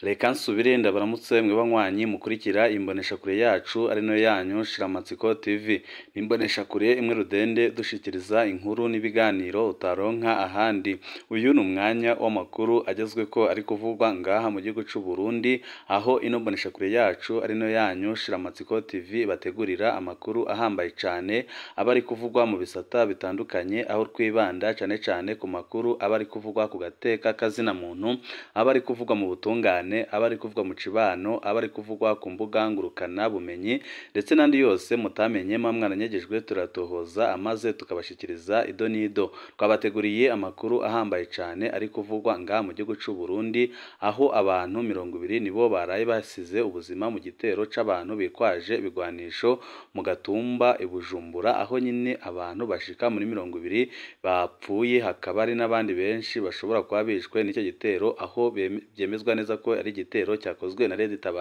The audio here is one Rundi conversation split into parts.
Reka nsubire ndabaramutse mwe banywanyi mukurikira imboneshakure yacu ari no yanyu Shiramatsiko TV. Imboneshakure imwe rudende dushikiriza inkuru n'ibiganiro utaronka ahandi. Uyu ni umwanya w'amakuru agezweko ari kuvugwa ngaha mu gihugu cy'u Burundi, aho ino mboneshakure yacu ari no yanyu Shiramatsiko TV bategurira amakuru ahambaye cyane abari kuvugwa mu bisata bitandukanye, aho twibanda cyane ku makuru abari kuvugwa ku gateka kazina muntu, abari kuvugwa mu butungane, abari kuvugwa mu cibano, abari kuvugwa ku mbuga ngurukana bumenyi ndetse n'andi yose mutamenye mwarananyegejwe turatohoza amaze tukabashikiriza ido nido. Twabateguriye amakuru ahambaye cyane ari kuvugwa ngaha mu gihugu cy'u Burundi, aho abantu 20 nibo baraye basize ubuzima mu gitero c'abantu bikwaje ibigwanisho mu Gatumba ibujumbura, aho nyine abantu bashika muri 20 bapfuye, hakaba ari n'abandi benshi bashobora kuba bishwe n'icyo gitero, aho byemezwa neza ko ari igitero cyakozwe na Reta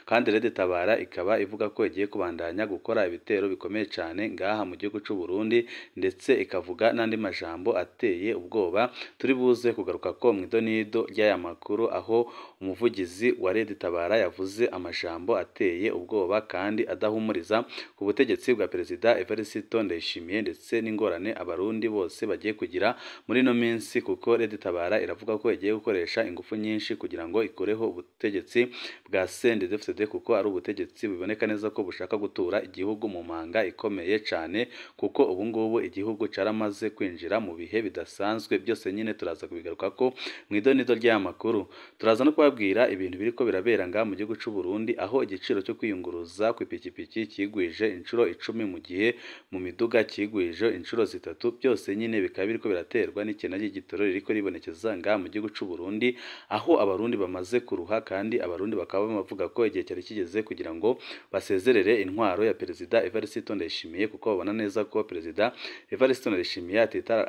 kandi Reta ikaba ivuga ko igiye kubandanya gukora ibitero bikomeye cyane ngaha mu gihugu cy'u Burundi, ndetse ikavuga n'andi majambo ateye ubwoba. Turi buze kugaruka ko mu idonido ry'aya makuru, aho umuvugizi wa Reta yavuze amajambo ateye ubwoba kandi adahumuriza ku butegetsi bwa Perezida Evariste Ndayishimiye ndetse n'ingorane abarundi bose bagiye kugira muri no minsi, kuko Reta iravuga ko igiye gukoresha ingufu nyinshi kugira ngo ikoreho ubutegetsi bwa CNDD-FDD, kuko ari ubutegetsi biboneka neza ko bushaka gutura igihugu mu manga ikomeye cyane, kuko ubu ngubu igihugu caramaze kwinjira mu bihe bidasanzwe. Byose nyine turaza kubigaruka ko mu idonido ry'aya makuru. Turaza no kubabwira ibintu biriko birabera ngaha mu gihugu cy'u Burundi, aho igiciro cyo kwiyunguruza kw'ipikipiki kigwije inshuro 10 mu gihe mu miduga kigwije inshuro 3. Byose nyine bikaba biriko biraterwa n'ikena ry'igitoro ririko ribonekeza ngaha mu gihugu cy'u Burundi, aho abarundi bamaze kuruha kandi abarundi bakaba bavuga ko igihe cyari kigeze kugira ngo basezerere intwaro ya Perezida Evariste Ndayishimiye, kuko babona neza ko Perezida Evariste Ndayishimiye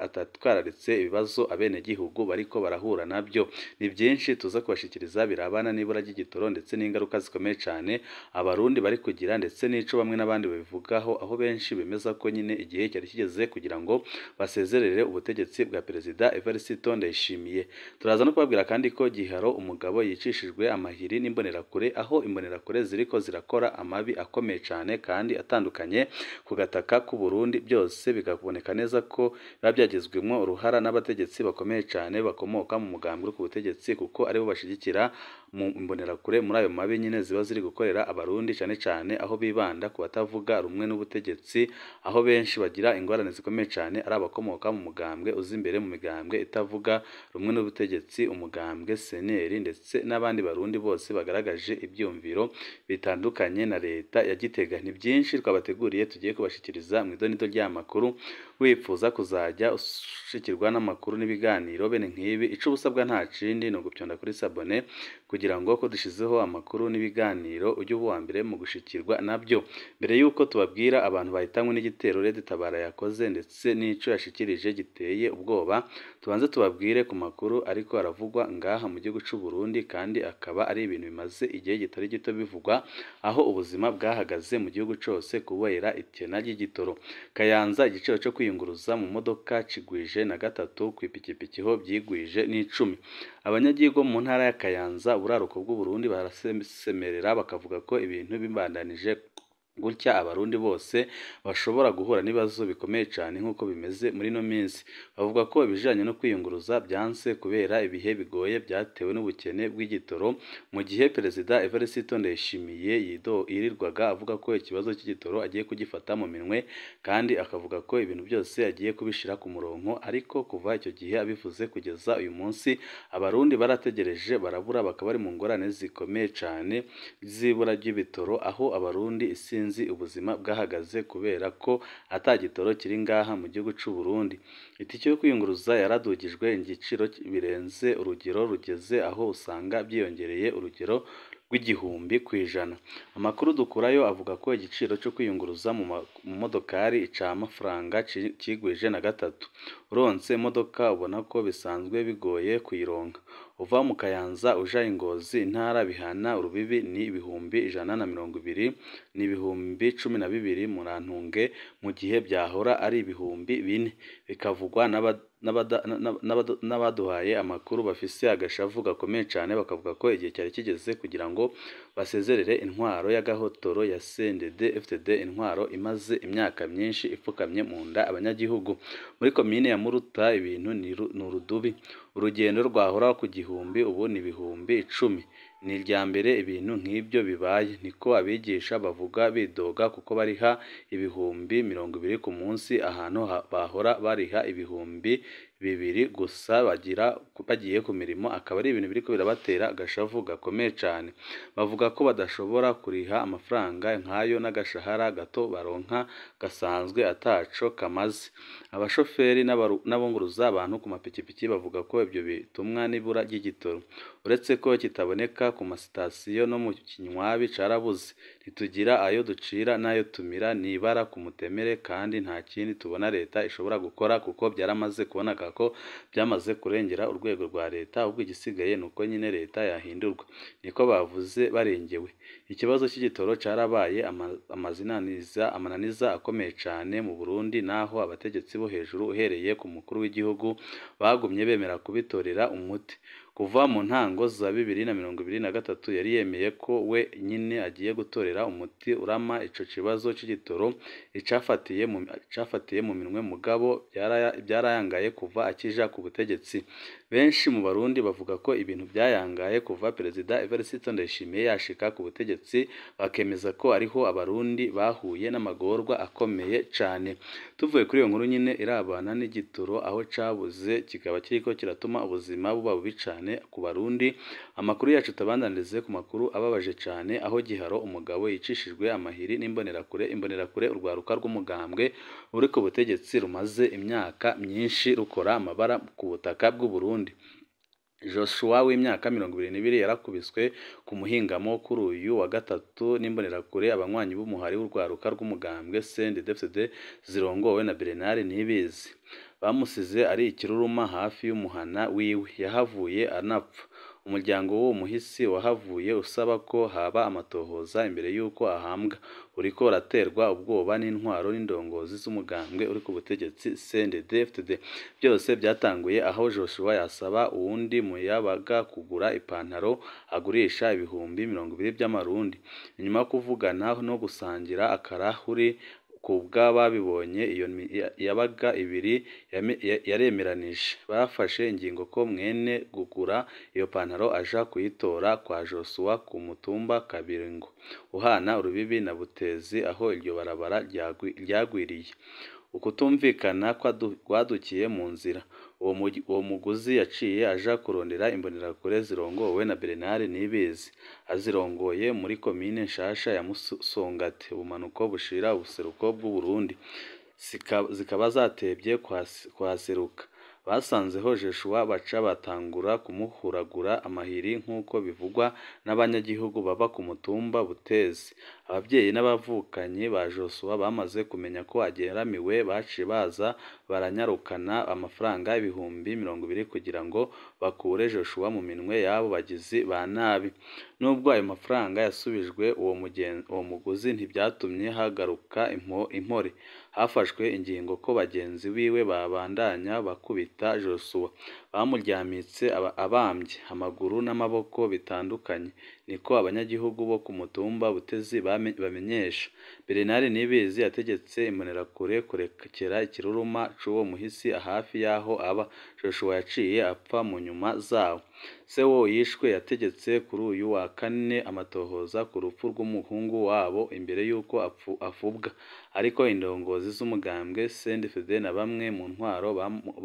atatwararitse ibibazo abene gihugu bariko barahura nabyo. Ni byinshi tuza kubashikiriza birabana n'ibura ry'igitoro ndetse n'ingaruka zikomeye cyane abarundi bari kugira, ndetse n'ico bamwe n'abandi babivugaho, aho benshi bemeza ko nyine igihe cyari kigeze kugira ngo basezerere ubutegetsi bwa Perezida Evariste Ndayishimiye. Turaza no kubabwira kandi ko giharo umugabo yicishijwe amahiri n'imbonerakure, aho imbonerakure ziriko zirakora amabi akomeye cyane kandi atandukanye ku gataka k'u Burundi. Byose bikaboneka neza ko biba byagizwemo uruhara n'abategetsi bakomeye cyane bakomoka mu mugambi ku butegetsi, kuko aribo bashigikira mu imbonerakure muri ayo mabi nyine ziba ziri gukorera abarundi, cyane aho bibanda ku batavuga rumwe n'ubutegetsi, aho benshi bagira ingorane zikomeye cyane ari abakomoka mu mugambwe uzi imbere mu migambwe itavuga rumwe n'ubutegetsi, umugambwe seneri, ndetse n'abandi barundi bose bagaragaje ibyumviro bitandukanye na leta ya Gitega. Ni byinshi twabateguriye tugiye kubashikiriza mu idonido ry'aya makuru. Wifuza kuzajya ushikirwa n'amakuru n'ibiganiro bene nk'ibi, ico busabwa nta kindi no gupyonda kuri sabone, kugira ngo ko dushizeho amakuru n'ibiganiro ujye uwa mbere mu gushikirwa nabyo. Mbere yuko tubabwira abantu bahitamwe n'igitero Reta yakoze ndetse n'ico yashikirije giteye ubwoba, tubanze tubabwire ku makuru ariko aravugwa ngaha mu gihugu cy'u Burundi, kandi akaba ari ibintu bimaze igihe gitari gito bivugwa, aho ubuzima bwahagaze mu gihugu cyose kubera ikena ry'igitoro. Kayanza igiciro cyo kwiyunguruza mu modoka kigwije na 3, ku ipikipiki ho byigwije n'10. Abanyagihugu mu ntara ya Kayanza uburaruko bw'u Burundi barasemerera bakavuga ko ibintu bibandanije gutya abarundi bose bashobora guhura n'ibibazo bikomeye cyane nk'uko bimeze muri no minsi. Bavuga ko ibijanye no kwiyunguruza byanse kubera ibihe bigoye byatewe n'ubukene bw'igitoro, mu gihe Perezida Evariste Ndayishimiye yirirwaga avuga ko ikibazo cy'igitoro agiye kugifata mu minwe, kandi akavuga ko ibintu byose agiye kubishira ku murongo. Ariko kuva icyo gihe abivuze kugeza uyu munsi, abarundi barategereje barabura, bakaba bari mu ngorane zikomeye cyane z'ibura ry'ibitoro, aho abarundi ubuzima bwahagaze kubera ko atagitoro kiri ngaha mu gihugu cy'u Burundi. Itike yo kwiyunguruza yaradugijwe igiciro birenze urugero, rugeze aho usanga byiyongereye urugero rw'100%. Amakuru dukurayo avuga ko igiciro cyo kwiyunguruza mu modokari c'amafaranga kigwije na 3. Uronse imodoka ubona ko bisanzwe bigoye kuyironka. Uva mu Kayanza uja Ingozi intara bihana urubibi ni 120, ni 1012 mu Rantunge mu gihe byahora ari ibihumbi 4 bikavugwa n'abaduhaye amakuru bafise agashavu gakomeye cyane bakavuga ko igihe cyari kigeze kugira ngo basezerere intwaro y'agahotoro ya CNDD FDD intwaro imaze imyaka myinshi ipfukamye mu nda abanyagihugu muri komine ya Muruta ibintu ni urudubi urugendo rwahora ku gihumbi ubu ni ibihumbi 10 ni irya mbere ibintu nk'ibyo bibaye niko abigisha bavuga bidoga kuko bariha ibihumbi 20 ku munsi ahantu bahora bariha ibihumbi 2 gusa bagiye ku mirimo akaba ari ibintu biriko birabatera agashavu gakomeye cyane bavuga ko badashobora kuriha amafaranga nk'ayo n'agashahara gato baronka gasanzwe ataco kamaze abashoferi n'abunguruza abantu ku mapikipiki bavuga ko ibyo bitumwa n'ibura ry'igitoro uretse ko kitaboneka ku masitasiyo no mu kinywabi carabuze ntitugira ayo ducira n'ayo tumira nibara ku mutemere kandi nta kindi tubona leta ishobora gukora kuko byaramaze kuboneka ko byamaze kurengera urwego rwa leta ahubwo igisigaye nuko nyine leta yahindurwa niko bavuze barengewe ikibazo cy'igitoro carabaye amananiza akomeye cyane mu Burundi naho abategetsi bo hejuru uhereye ku mukuru w'igihugu bagumye bemera kubitorera umuti kuva mu ntango za 2023 yari yemeye ko we nyine agiye gutorera umuti urama ico kibazo c'igitoro icafatiye mu minwe mugabo byarayangaye kuva akija ku butegetsi benshi mu Barundi bavuga ko ibintu byayangaye kuva Perezida Evariste Ndayishimiye yashika ku butegetsi bakemeza ko ariho abarundi bahuye n'amagorwa akomeye cyane tuvuye kuri iyo nkuru nyine irabana n'igitoro aho cabuze kikaba kiriko kiratuma ubuzima buba bubi cyane ku Barundi amakuru yacu tabandanize ku makuru ababaje cyane aho Giharo umugabo yicishijwe amahiri n'imbonerakure urwaruka rw'umugambwe uri ku butegetsi rumaze imyaka myinshi rukora amabara ku butaka bw'u Burundi Joshua w'imyaka 22 yarakubiswe ku muhingamo kuri uyu wa gatatu n'imbonerakure abanywanyi b'umuhari w'urwaruka rw'umugambwe CNDD-FDD zirongowe na Bernard Nibizi bamusize ari ikiruruma hafi y'umuhana wiwe yahavuye anapfa umuryango w'uwo muhisi wahavuye usaba ko haba amatohoza imbere y'uko ahambwa uriko raterwa ubwoba n'intwaro n'indongozi z'umugambwe uri ku butegetsi CNDD-FDD byose byatanguye aho Joshua yasaba uwundi muyabaga kugura ipantaro agurisha ibihumbi 20 by'amarundi nyuma yo kuvugana no gusangira akarahuri kubwa babibonye iyo yabaga ibiri yaremeranije bafashe ingingo ko mwene gukura iyo pantaro aja kuyitora kwa Joshua ku mutumba Kabirengo uhana urubibi na Butezi aho iryo barabara ryagwiriye ukutumvikana kwadukiye mu nzira uwo muguzi yaciye aja kurondera imbonerakure zirongowe na Bernard Nibizi azirongoye muri komine nshasha ya Musongati ubumanuko bushira ubuseruko bw'u Burundi zikaba zatebye kwaseruka basanzeho Joshua baca batangura kumuhuragura amahiri nk'uko bivugwa n'abanyagihugu baba ku mutumba Butezi ababyeyi n'abavukanye ba Joshua bamaze kumenya ko ageramiwe baci baza baranyarukana amafaranga ibihumbi 20 kugira ngo bakure Joshua mu minwe yabo bagizi ba nabi nubwo ayo mafaranga yasubijwe uwo muguzi ntibyatumye hagaruka impore hafashwe ingingo ko bagenzi biwe babandanya bakubita Joshua bamuryamitse abambye amaguru n'amaboko bitandukanye niko abanyagihugu bo ku mutumba Butezi bamenyesha Bernard Nibizi yategetse imbonerakure kurekera ikiruruma c'uwo muhisi hafi yaho aba Joshua yaciye apfa mu nyuma zawo se wo yishwe yategetse kuri uyu wa kane amatohoza ku rupfu rw'umuhungu wabo imbere y'uko afubwa ariko indongozi z'umugambwe CNDD-FDD na bamwe mu ntwaro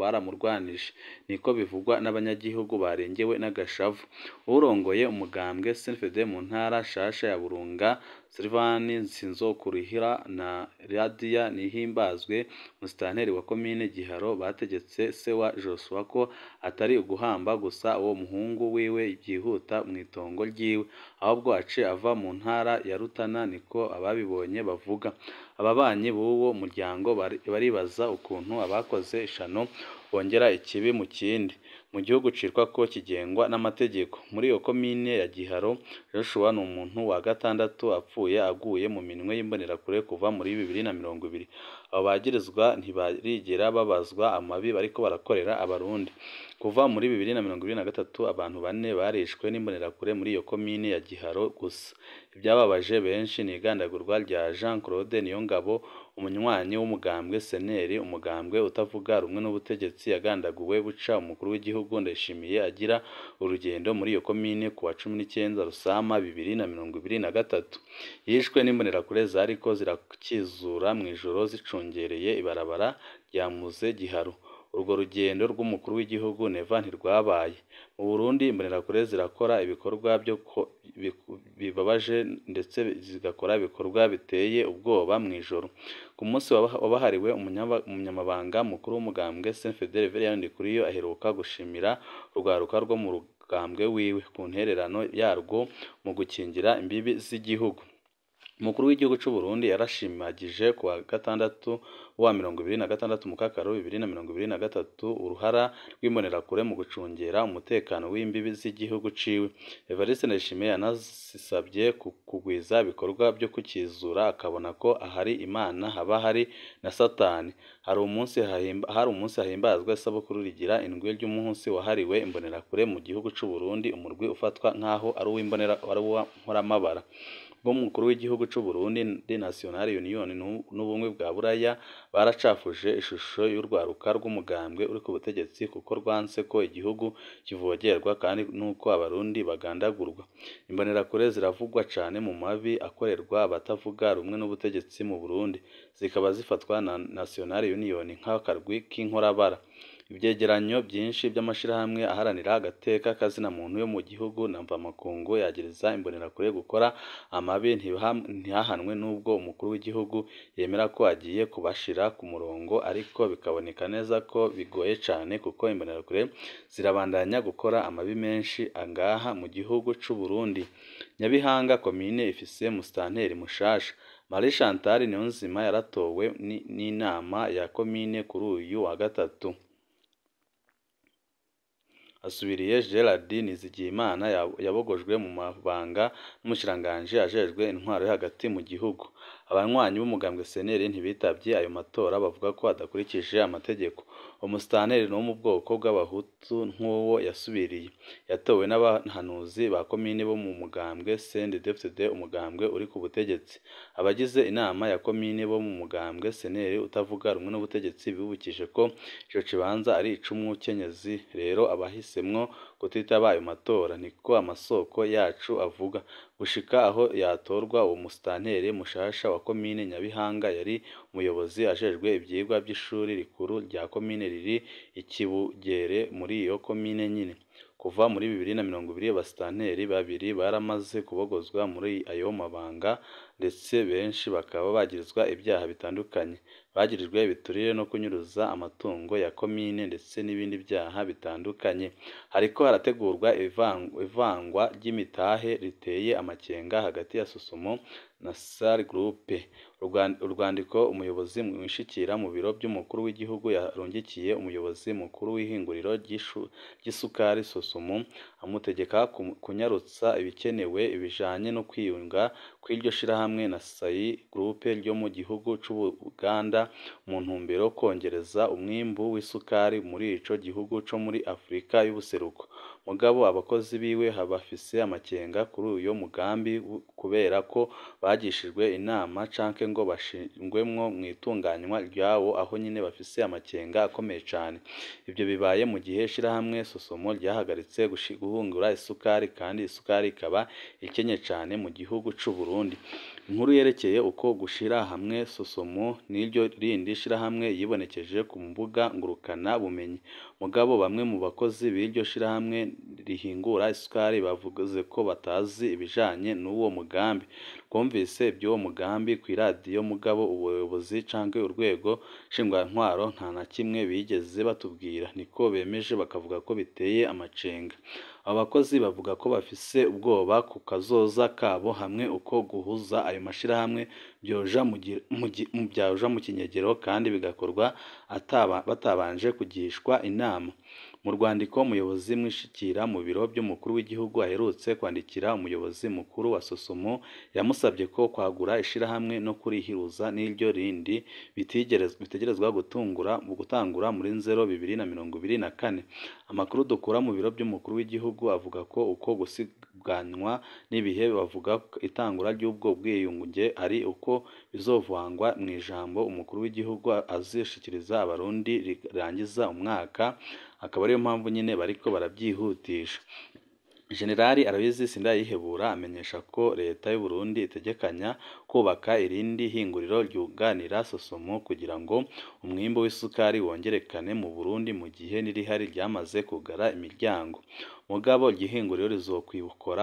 baramurwanije niko bivugwa n'abanyagihugu barengewe n'agashavu urongoye umugambwe CNDD-FDD mu ntara shasha ya Burunga Silvani Nsinzokurihira na Radia Nihimbazwe musitanteri wa komine Giharo bategetse se wa Joshua ko atari uguhamba gusa uwo muhungu wiwe byihuta mu itongo ryiwe ahubwo ace ava mu ntara ya Rutana niko ababibonye bavuga ababanyi b'uwo muryango baribaza ukuntu abakoze ishano bongera ikibi mu kindi mu gihugu cirwa ko kigengwa n'amategeko muri iyo komine ya Giharo Joshua ni umuntu wa gatandatu apfuye aguye mu minwe y'imbonerakure kuva muri 2020 abo bagirizwa ntibarigera babazwa amabi bariko barakorera abarundi. Kuva muri 2023 abantu 4 barishwe n'imbonerakure muri iyo komine ya Giharo gusa. Ibyababaje benshi ni igandagurwa rya Jean Claude Niyongabo, umunywanyi w'umugambwe Seneri, umugambwe utavuga rumwe n'ubutegetsi yagandaguwe buca umukuru w'igihugu Ndayishimiye agira urugendo muri iyo komine kuwa 19 Rusama 2023. Yishwe n'imbonerakure zariko zirakizura mw'ijoro zicungereye ibarabara rya Muze Giharo. Urwo rugendo rw'umukuru w'igihugu Neva ntirwabaye. Mu Burundi imbonerakure zirakora ibikorwa byo bibabaje ndetse zigakora ibikorwa biteye ubwoba mw'ijoro. Ku munsi wabahariwe umunyamabanga mukuru w'umugambwe Saint-Fidèle Veneranda Ndikuriyo aheruka gushimira urwaruka rwo mu rugambwe wiwe ku ntererano yarwo mu gukingira imbibi z'igihugu. Umukuru w'igihugu cy'u Burundi yarashimagije ku wa gatandatu wa 26 Mukakaro 2023 uruhara rw'imbonerakure mu gucungera umutekano w'imbibi z'igihugu ciwe. Evariste Ndayishimiye yanasabye kugwiza ibikorwa byo kukizura akabona ko ahari Imana haba hari na Satani. Hari umunsi hahimbazwa isabukuru rigira indwi ry'umunsi wahariwe imbonerakure mu gihugu cy'u Burundi, umurwi ufatwa nk'aho ari uw'inkoramabara. Umukuru w'igihugu cy'u Burundi National Union n'ubumwe bwa Buraya baracafuje ishusho y'urwaruka rw'umugambwe uri ku butegetsi kuko rwanse ko igihugu kivogerwa kandi nuko abarundi bagandagurwa. Imbonerakure ziravugwa cane mu mabi akorerwa abatavuga rumwe n'ubutegetsi mu Burundi, zikaba zifatwa na National Union nk'akarwi k'inkorabara. Ibyegeranyo byinshi by'amashirahamwe aharanira agateka kazina muntu yo mu gihugu na mvamakungu yagiriza imbonerakure gukora amabi ntihahanwe n'ubwo umukuru w'igihugu yemera ko agiye kubashira ku murongo, ariko bikaboneka neza ko bigoye cane kuko imbonerakure zirabandanya gukora amabi menshi angaha mu gihugu cy'u Burundi. Nyabihanga komine ifise musitanteri mushasha. Marie Chantal Niyonzima yaratowe n'inama ya komine kuri uyu wa gatatu. Asubiriye Gerard Nizigiyimana yabogojwe mu mabanga n'umushiranganje ajejwe intwaro yo hagati mu gihugu. Abanywanyi b'umugambwe Seneri ntibitavye ayo matora bavuga ko adakurikije amategeko. Umusitanteri no mu bwoko bw'abahutu nk'uwo yasubiriye yatowe n'abahanuzi ba komine bo mu mugambwe CNDD-FDD, umugambwe uri ku butegetsi. Abagize inama ya komine bo mu mugambwe Seneri utavuga rumwe n'ubutegetsi bibukije ko ico kibanza ari ic'umwukenyezi, rero abahisemwo kutitaba ayo matora niko amasoko yacu avuga. Gushika aho yatorwa uwo musitanteri mushasha wa komine Nyabihanga yari umuyobozi ajejwe ivyigwa by'ishuri rikuru rya komine riri Ikibugere muri iyo komine nyine. Kuva muri 2020 abasitanteri babiri baramaze kubogozwa muri ayo mabanga, ndetse benshi bakaba bagirizwa ibyaha bitandukanye. Bagirijwe ibiturire no kunyuruza amatungo ya komine ndetse n'ibindi byaha bitandukanye. Hariko harategurwa ivangwa ry'imitahe riteye amakenga hagati ya Sosomo na Sar Groupe. Urwandiko umuyobozi mwishikira mu biro by'umukuru w'igihugu yarungikiye umuyobozi mukuru w'ihinguriro ry'isukari Sosomo amutegeka kunyarutsa ibikenewe ibijanye no kwiyunga kw'iryo shirahamwe na Sai Groupe ryo mu gihugu c'Ubuganda mu ntumbero kongereza umwimbu w'isukari muri ico gihugu co muri Afrika y'ubuseruko. Mugabo abakozi biwe habafise amakenga kuri uyo mugambi kubera ko bagishijwe inama canke ngo bashingwemwo mwitunganywa ryawo, aho nyine bafise amakenga akomeye cane. Ibyo bibaye mu gihe shirahamwe Sosomo ryahagaritse guhungura isukari, kandi isukari ikaba ikenye cane mu gihugu c'u Burundi. Inkuru yerekeye uko gushira hamwe Sosomo n'iryo rindi shirahamwe yibonekeje ku mbuga ngurukana bumenyi. Mugabo bamwe mu bakozi b'iryo shirahamwe rihingura isukari bavuze ko batazi ibijanye n'uwo mugambi. Twumvise iby'uwo mugambi kw'iradiyo, mugabo ubuyobozi canke urwego nshingwantwaro nta na kimwe bigeze batubwira, niko bemeje bakavuga ko biteye amacenga. Abakozi bavuga ko bafise ubwoba ku kazoza kabo hamwe uko guhuza ayo mashirahamwe byaja mu kinyegero kandi bigakorwa batabanje kugishwa inama. Mu rwandiko umuyobozi mwishikira mu biro by'umukuru w'igihugu aherutse kwandikira umuyobozi mukuru wa Sosomo yamusabye ko kwagura ishirahamwe no kurihiruza n'iryo rindi bitegerezwa gutangura muri nzero 2024. Amakuru dukura mu biro by'umukuru w'igihugu avuga ko uko gusiganywa n'ibihe bavuga itangura ry'ubwo bwiyunge ari uko bizovangwa mu ijambo umukuru w'igihugu azishikiriza abarundi rirangiza umwaka, akaba ariyo mpamvu nyine bariko barabyihutisha. Generali Aloyizi Sindayihebura amenyesha ko leta y'u Burundi itegekanya kubaka irindi hinguriro ryunganira Sosomo kugira ngo umwimbo w'isukari wongerekane mu Burundi mu gihe n'irihari ryamaze kugara imiryango. Mugabo igihinguriro rizokwibukora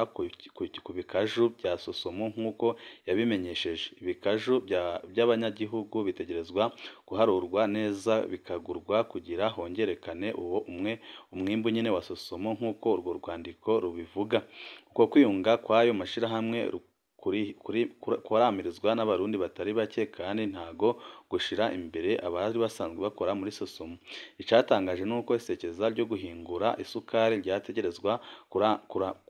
ku bikaju bya Sosomo nk'uko yabimenyesheje. Ibikaju by'abanyagihugu bitegerezwa guharurwa neza bikagurwa kugira hongerekane umwimbu nyine wa Sosomo nk'uko urwo rwandiko rubivuga. Uko kwiyunga kwayo mashirahamwe kuramirizwa n'abarundi batari bake kandi ntago gushira imbere abari basanzwe bakora muri Sosomo. Icatangaje nuko isekeza ryo guhingura isukari ryategerezwa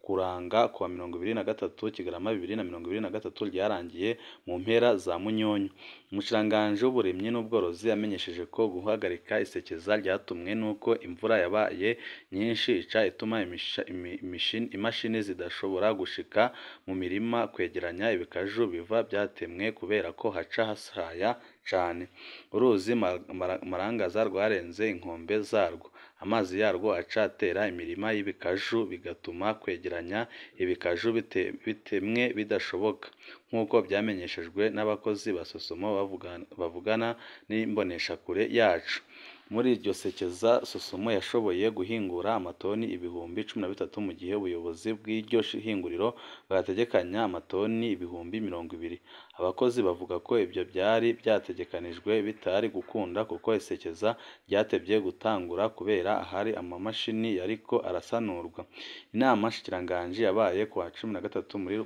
kuranga kwa 2023 Kigarama 2023 ryarangiye mu mpera za Munyonyo. Umushiranganje w'uburimyi n'ubworozi yamenyesheje ko guhagarika isekeza ryatumwe nuko imvura yabaye nyinshi ica ituma imashini zidashobora gushika mu mirima kwegeranya ibikaju biva byatemwe kubera ko haca hasaya cane. Uruzi Marangaza rwarenze inkombe zarwo, amazi yarwo acatera imirima y'ibikaju bigatuma kwegeranya ibikaju bitemwe bidashoboka nk'uko byamenyeshejwe n'abakozi ba Sosomo bavugana n'imboneshakure yacu. Muri iryo sekeza Sosomo yashoboye guhingura amatoni ibihumbi 13 mu gihe ubuyobozi bw'iryo hinguriro bwategekanya amatoni ibihumbi 20. Abakozi bavuga ko ibyo byari byategekanijwe bitari gukunda kuko isekeza ryatebye gutangura kubera ahari amamashini yariko arasanurwa. Inama shikiranganje yabaye kwa 13 muri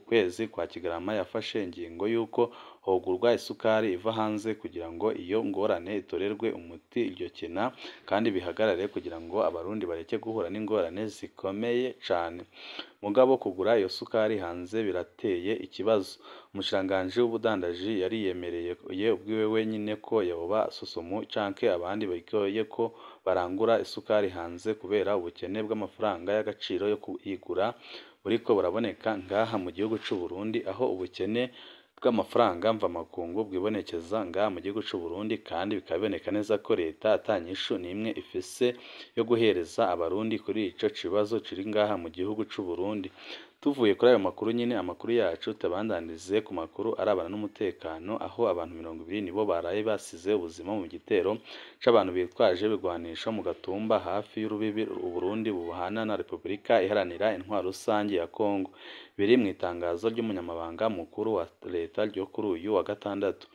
kwezi kwa Kigarama yafashe ingingo yuko hogurwa isukari iva hanze kugira ngo iyo ngorane itorerwe umuti iryo kena kandi bihagarare kugira ngo abarundi bareke guhura n'ingorane zikomeye cane. Mugabo kugura iyo sukari hanze birateye ikibazo. Umushiranganje w'ubudandaji yari yemereye ubwiwe wenyine ko yoba Sosomo canke abandi bigoye ko barangura isukari hanze kubera ubukene bw'amafaranga y'agaciro yo kuyigura buriko buraboneka ngaha mu gihugu c'u Burundi, aho ubukene bw'amafaranga mva makungu bwibonekeza ngaha mu gihugu c'u Burundi kandi bikaboneka neza ko leta atanyishu nimwe ifise yo guhereza abarundi kuri ico kibazo kiri ngaha mu gihugu c'u Burundi. Tuvuye kuri ayo makuru nyine, amakuru yacu tabandanize ku makuru arabana n'umutekano, aho abantu 20 nibo baraye basize ubuzima mu gitero c'abantu bitwaje bigwanisha mu Gatumba hafi y'urubibi u Burundi buhana na Repubulika Iharanira Intwaro Rusange ya Kongo. Biri mu itangazo ry'umunyamabanga mukuru wa leta ryo kuri uyu wa gatandatu.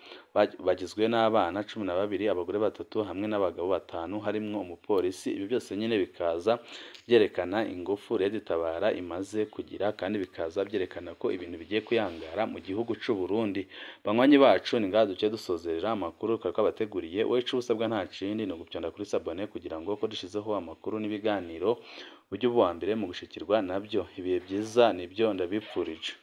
Bagizwe n'abana 12, abagore 3 hamwe n'abagabo 5 harimwo umupolisi. Ibi byose nyine bikaza byerekana ingufu Reta Tabara imaze kugira kandi bikaza byerekana ko ibintu bigiye kuyangara mu gihugu c'u Burundi. Banywanyi bacu ni ngaha duce dusozerera amakuru twakabateguriye. Wowe ico usabwa nta kindi no gupyonda kuri sabone kugira ngo ko dushizeho amakuru n'ibiganiro ujye uba mbere mu gushikirwa nabyo. Ibihe byiza nibyo ndabipfurije.